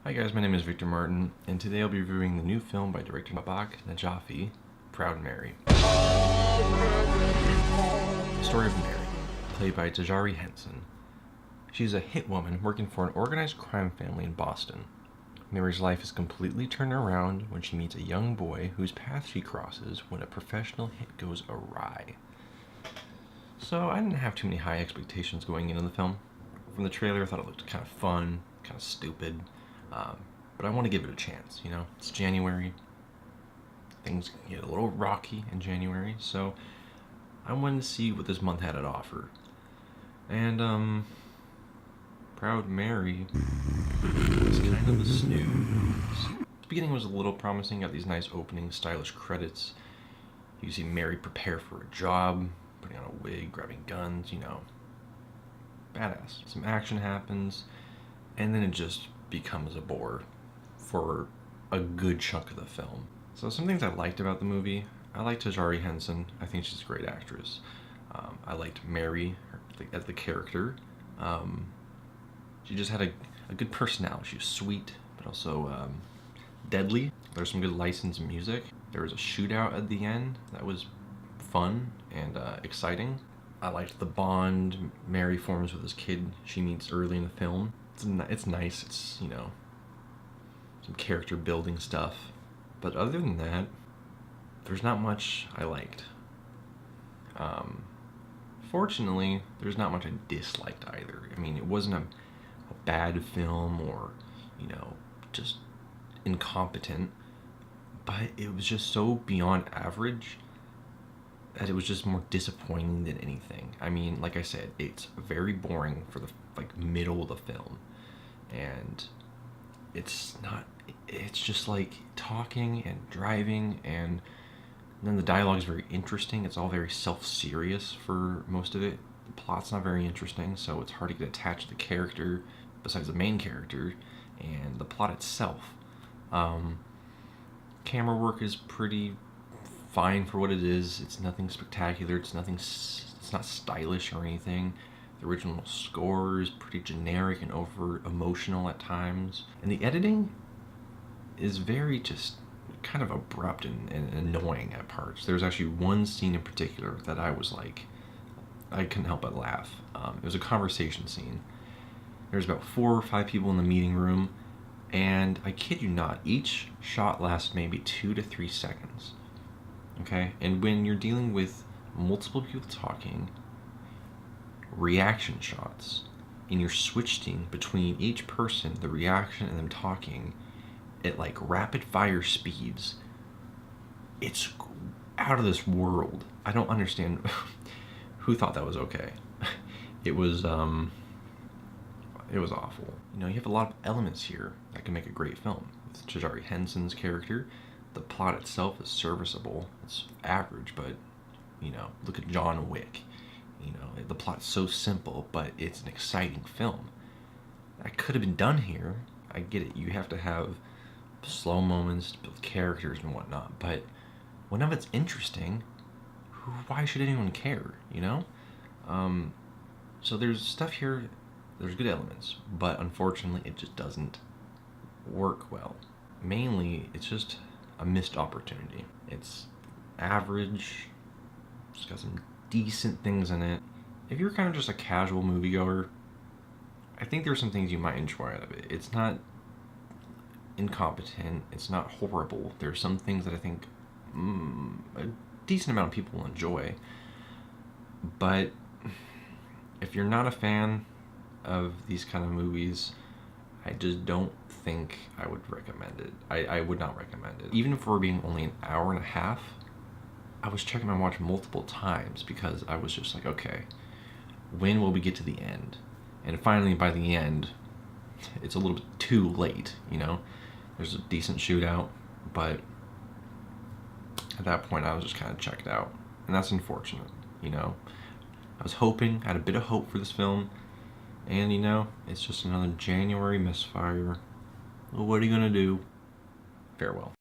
Hi guys, my name is Victor Martin, and today I'll be reviewing the new film by director Babak Najafi, Proud Mary. The story of Mary, played by Taraji Henson. She's a hit woman working for an organized crime family in Boston. Mary's life is completely turned around when she meets a young boy whose path she crosses when a professional hit goes awry. So I didn't have too many high expectations going into the film. From the trailer, I thought it looked kind of fun, kind of stupid. But I want to give it a chance, you know? It's January. Things get a little rocky in January, so I wanted to see what this month had to offer. And, Proud Mary was kind of a snooze. The beginning was a little promising, got these nice opening, stylish credits. You see Mary prepare for a job, putting on a wig, grabbing guns, you know. Badass. Some action happens, and then it just becomes a bore for a good chunk of the film. So some things I liked about the movie: I liked Taraji Henson. I think she's a great actress. I liked Mary as the character. She just had a good personality. She was sweet, but also deadly. There's some good licensed music. There was a shootout at the end that was fun and exciting. I liked the bond Mary forms with this kid she meets early in the film. It's nice. It's, you know, some character building stuff. But other than that, there's not much I liked. Fortunately, there's not much I disliked either. I mean, it wasn't a bad film or, you know, just incompetent. But it was just so beyond average that it was just more disappointing than anything. I mean, like I said, it's very boring for the middle of the film, and it's just like talking and driving, and then the dialogue is very interesting. It's all very self-serious for most of it. The plot's not very interesting, so it's hard to get attached to the character besides the main character and the plot itself. Camera work is pretty fine for what it is. It's nothing spectacular. It's not stylish or anything. The original score is pretty generic and over emotional at times. And the editing is very just kind of abrupt and annoying at parts. There's actually one scene in particular that I was like, I couldn't help but laugh. It was a conversation scene. There's about 4 or 5 people in the meeting room, and I kid you not, each shot lasts maybe 2 to 3 seconds. Okay? And when you're dealing with multiple people talking, reaction shots, and you're switching between each person, the reaction and them talking at like rapid fire speeds, it's out of this world. I don't understand who thought that was okay. It was awful. You know, you have a lot of elements here that can make a great film. With Taraji Henson's character, the plot itself is serviceable. It's average, but, you know, look at John Wick. You know, the plot's so simple, but it's an exciting film. That could have been done here. I get it. You have to have slow moments to build characters and whatnot, but when of it's interesting, why should anyone care, you know? So there's stuff here, there's good elements, but unfortunately it just doesn't work well. Mainly, it's just a missed opportunity. It's average. It's got some decent things in it. If you're kind of just a casual moviegoer, I think there's some things you might enjoy out of it. It's not incompetent. It's not horrible. There's some things that I think a decent amount of people will enjoy. But if you're not a fan of these kind of movies, I just don't think I would recommend it. I would not recommend it. Even if we're being only an hour and a half, I was checking my watch multiple times because I was just like, okay, when will we get to the end? And finally, by the end, it's a little bit too late, you know? There's a decent shootout, but at that point I was just kind of checked out. And that's unfortunate, you know? I was hoping, I had a bit of hope for this film, and, you know, it's just another January misfire. Well, what are you gonna do? Farewell.